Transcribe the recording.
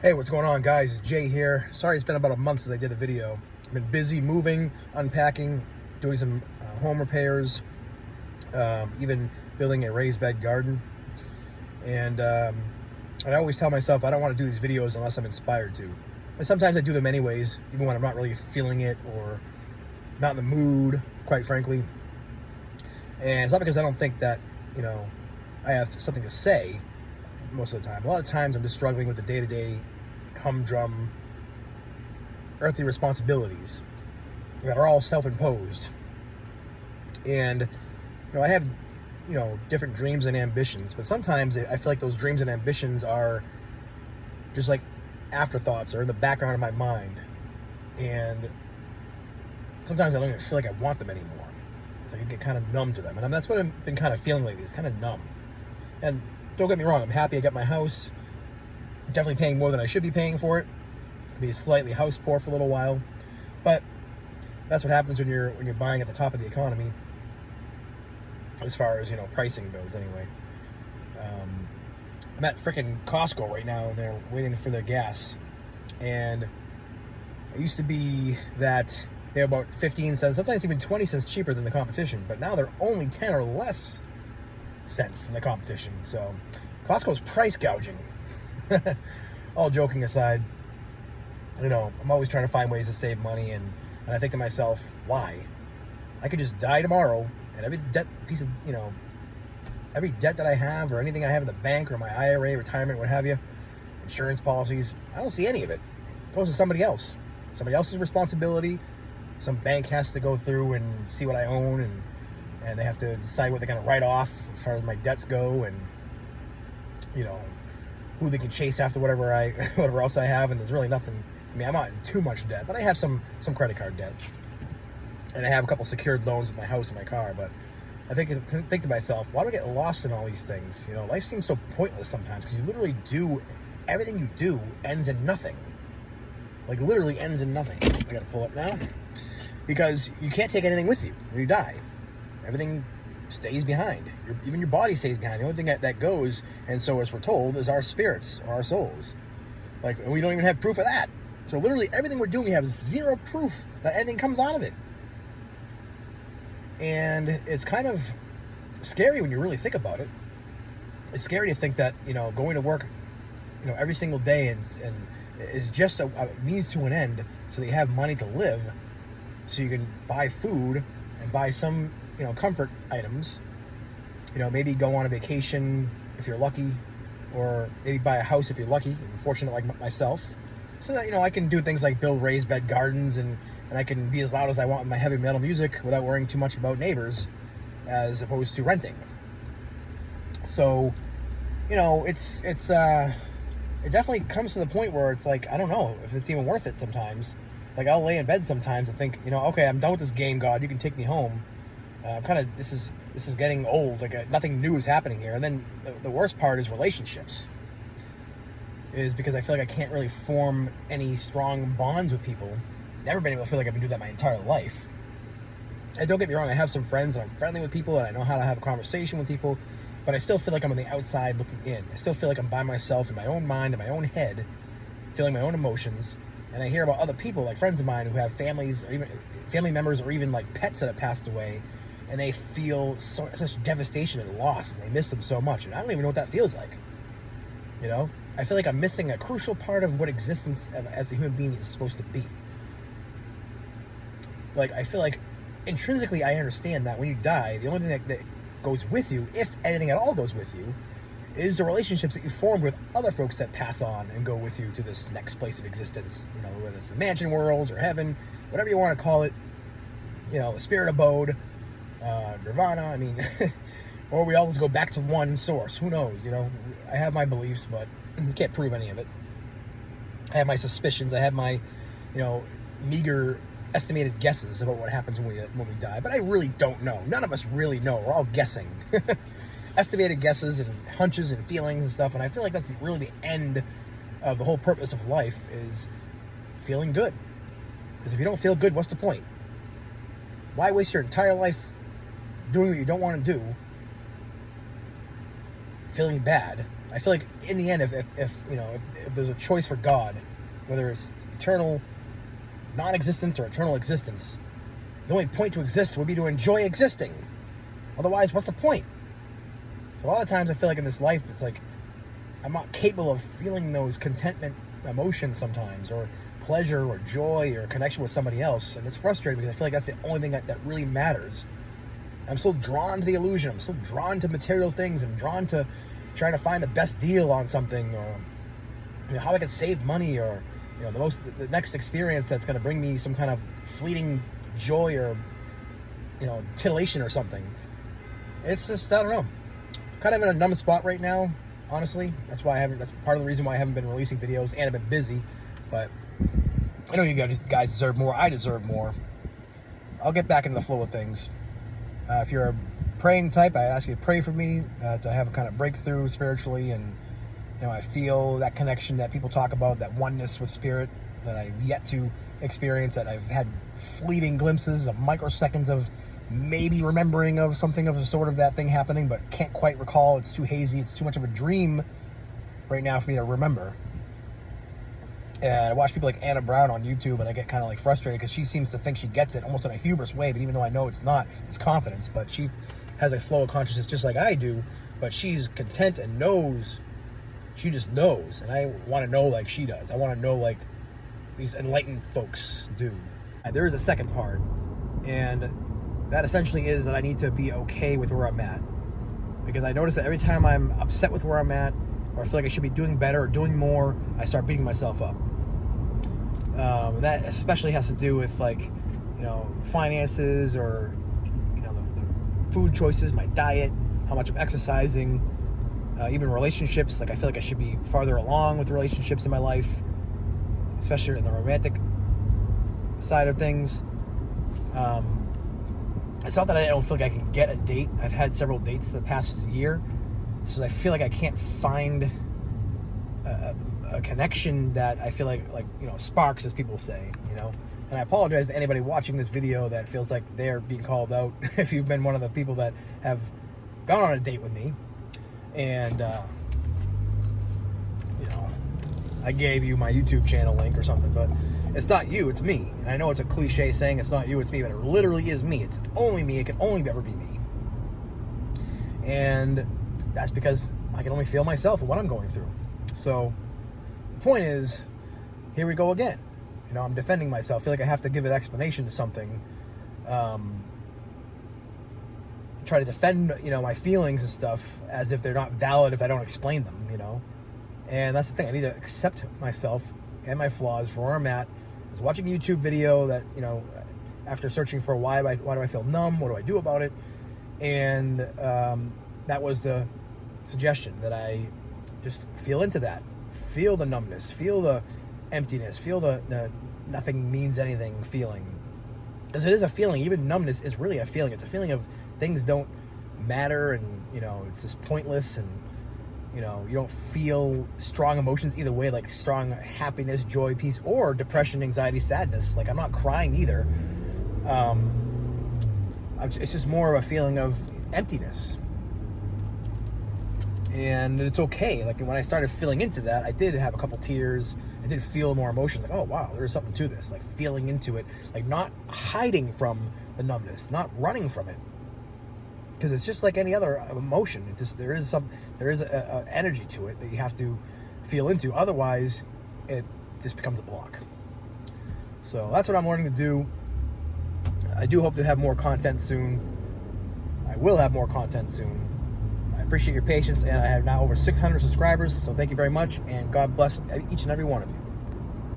Hey, what's going on, guys? It's Jay here. Sorry it's been about a month since I did a video. I've been busy moving, unpacking, doing some home repairs, even building a raised bed garden. And I always tell myself I don't want to do these videos unless I'm inspired to. And sometimes I do them anyways, even when I'm not really feeling it or not in the mood, quite frankly. And it's not because I don't think that, I have something to say most of the time. A lot of times I'm just struggling with the day-to-day humdrum earthly responsibilities that are all self-imposed. And I have different dreams and ambitions, but sometimes I feel like those dreams and ambitions are just like afterthoughts or in the background of my mind, and sometimes I don't even feel like I want them anymore. It's like I get kind of numb to them, and that's what I've been kind of feeling lately. It's kind of numb. And don't get me wrong, I'm happy I got my house. I'm definitely paying more than I should be paying for it. I'll be slightly house poor for a little while, but that's what happens when you're buying at the top of the economy, as far as pricing goes. Anyway, I'm at freaking Costco right now, and they're waiting for their gas. And it used to be that they're about 15 cents, sometimes even 20 cents cheaper than the competition, but now they're only 10 or less cents in the competition. So Costco's price gouging. All joking aside, I'm always trying to find ways to save money, and I think to myself, why? I could just die tomorrow, and every debt that I have, or anything I have in the bank, or my IRA, retirement, what have you, insurance policies, I don't see any of it. It goes to somebody else. Somebody else's responsibility. Some bank has to go through and see what I own, and they have to decide what they're going to write off as far as my debts go, and who they can chase after whatever else I have. And there's really nothing. I mean, I'm not in too much debt, but I have some credit card debt, and I have a couple secured loans with my house and my car. But I think to myself, why do I get lost in all these things? Life seems so pointless sometimes, because you literally do everything you do ends in nothing. Like, literally ends in nothing. I gotta pull up now, because you can't take anything with you when you die. Everything stays behind. Even your body stays behind. The only thing that goes, and so as we're told, is our spirits or our souls. And we don't even have proof of that. So literally everything we're doing, we have zero proof that anything comes out of it. And it's kind of scary when you really think about it. It's scary to think that, going to work, every single day and is just a means to an end, so that you have money to live, so you can buy food and buy some comfort items, maybe go on a vacation if you're lucky, or maybe buy a house if you're lucky and fortunate like myself, so that I can do things like build raised bed gardens, and I can be as loud as I want with my heavy metal music without worrying too much about neighbors, as opposed to renting. So it definitely comes to the point where it's like, I don't know if it's even worth it sometimes. Like, I'll lay in bed sometimes and think, okay, I'm done with this game, God, you can take me home. This is getting old. Like, nothing new is happening here. And then the worst part is relationships, is because I feel like I can't really form any strong bonds with people. Never been able to feel like I've been doing that my entire life. And don't get me wrong, I have some friends, and I'm friendly with people, and I know how to have a conversation with people, but I still feel like I'm on the outside looking in. I still feel like I'm by myself in my own mind, in my own head, feeling my own emotions. And I hear about other people, like friends of mine, who have families, or even family members, or even like pets that have passed away, and they feel such devastation and loss, and they miss them so much. And I don't even know what that feels like. I feel like I'm missing a crucial part of what existence as a human being is supposed to be. Like, I feel like intrinsically I understand that when you die, the only thing that goes with you, if anything at all goes with you, is the relationships that you formed with other folks that pass on and go with you to this next place of existence. Whether it's the mansion worlds or heaven, whatever you want to call it, the spirit abode, nirvana, I mean, or we always go back to one source. Who knows? I have my beliefs, but you can't prove any of it. I have my suspicions. I have my, meager estimated guesses about what happens when we die, but I really don't know. None of us really know. We're all guessing. Estimated guesses and hunches and feelings and stuff, and I feel like that's really the end of the whole purpose of life, is feeling good. Because if you don't feel good, what's the point? Why waste your entire life doing what you don't want to do, feeling bad? I feel like in the end, if there's a choice for God, whether it's eternal non-existence or eternal existence, the only point to exist would be to enjoy existing. Otherwise, what's the point? So a lot of times I feel like in this life, it's like I'm not capable of feeling those contentment emotions sometimes, or pleasure or joy or connection with somebody else. And it's frustrating because I feel like that's the only thing that really matters. I'm so drawn to the illusion. I'm so drawn to material things. I'm drawn to trying to find the best deal on something, or how I can save money, or the next experience that's going to bring me some kind of fleeting joy or titillation or something. It's just, I don't know, kind of in a numb spot right now, honestly. That's part of the reason why I haven't been releasing videos, and I've been busy. But I know you guys deserve more. I deserve more. I'll get back into the flow of things. If you're a praying type, I ask you to pray for me to have a kind of breakthrough spiritually, and I feel that connection that people talk about, that oneness with spirit that I've yet to experience, that I've had fleeting glimpses of microseconds of maybe remembering of something of the sort of that thing happening, but can't quite recall. It's too hazy. It's too much of a dream right now for me to remember. And I watch people like Anna Brown on YouTube, and I get kind of like frustrated because she seems to think she gets it almost in a hubris way, but even though I know it's not, it's confidence. But she has a flow of consciousness just like I do, but she's content and knows. She just knows, and I want to know like she does. I want to know like these enlightened folks do. And there is a second part, and that essentially is that I need to be okay with where I'm at, because I notice that every time I'm upset with where I'm at, or I feel like I should be doing better or doing more, I start beating myself up. That especially has to do with like, finances, or, the food choices, my diet, how much I'm exercising, even relationships. Like I feel like I should be farther along with relationships in my life, especially in the romantic side of things. It's not that I don't feel like I can get a date. I've had several dates the past year, so I feel like I can't find a connection that I feel like sparks, as people say, And I apologize to anybody watching this video that feels like they're being called out if you've been one of the people that have gone on a date with me, and I gave you my YouTube channel link or something, but it's not you, it's me. And I know it's a cliche saying it's not you, it's me, but it literally is me. It's only me. It can only ever be me. And that's because I can only feel myself and what I'm going through. So the point is, here we go again. I'm defending myself. I feel like I have to give an explanation to something. Try to defend, my feelings and stuff as if they're not valid if I don't explain them, And that's the thing. I need to accept myself and my flaws for where I'm at. I was watching a YouTube video that, after searching for why do I feel numb? What do I do about it? And that was the suggestion, that I just feel into that. Feel the numbness. Feel the emptiness. Feel the nothing means anything feeling. Because it is a feeling. Even numbness is really a feeling. It's a feeling of things don't matter, and, it's just pointless, and you don't feel strong emotions either way, like strong happiness, joy, peace, or depression, anxiety, sadness. Like I'm not crying either. It's just more of a feeling of emptiness. And it's okay. Like when I started feeling into that, I did have a couple tears. I did feel more emotions. Like, oh wow, there's something to this. Like feeling into it, like not hiding from the numbness, not running from it. Because it's just like any other emotion. It just there is a energy to it that you have to feel into. Otherwise, it just becomes a block. So that's what I'm learning to do. I do hope to have more content soon. I will have more content soon. I appreciate your patience, and I have now over 600 subscribers. So thank you very much, and God bless each and every one of you.